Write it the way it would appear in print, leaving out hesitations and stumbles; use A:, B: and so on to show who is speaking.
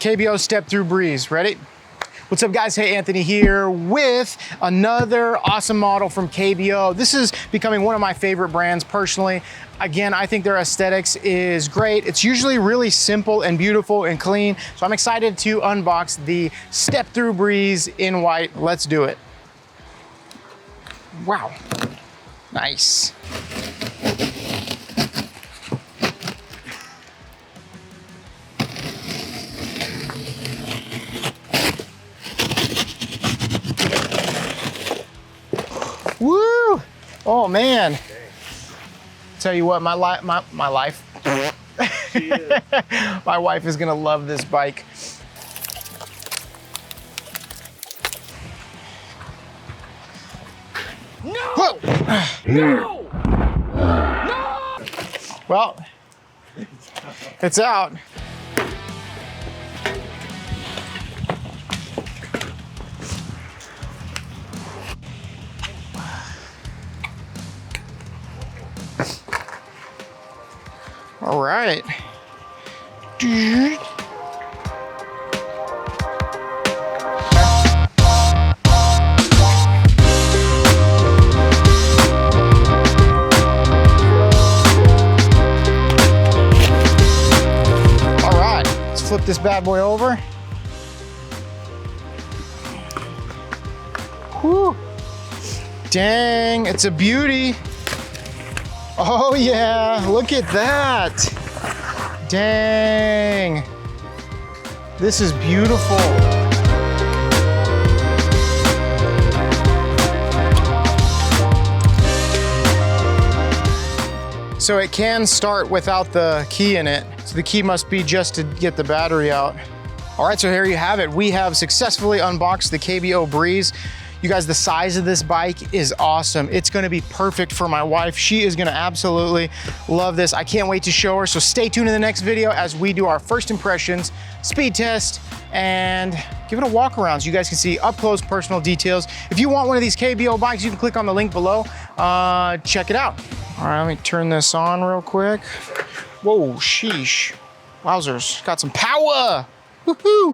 A: KBO Step Through Breeze. Ready? What's up, guys? Hey, Anthony here with another awesome model from KBO. This is becoming one of my favorite brands personally. Again, I think their aesthetics is great. It's usually really simple and beautiful and clean. So I'm excited to unbox the Step Through Breeze in white. Let's do it. Wow, nice. Woo! Oh man! Tell you what, my life, my wife is gonna love this bike. No! Whoa. No! No! Well, it's out. All right. All right, let's flip this bad boy over. Whew. Dang, it's a beauty. Oh yeah, look at that. Dang. This is beautiful. So it can start without the key in it. So the key must be just to get the battery out. All right, so here you have it. We have successfully unboxed the KBO Breeze. You guys, the size of this bike is awesome. It's gonna be perfect for my wife. She is gonna absolutely love this. I can't wait to show her. So stay tuned in the next video as we do our first impressions, speed test, and give it a walk around so you guys can see up close personal details. If you want one of these KBO bikes, you can click on the link below. Check it out. All right, let me turn this on real quick. Whoa, sheesh. Wowzers, got some power. Woohoo!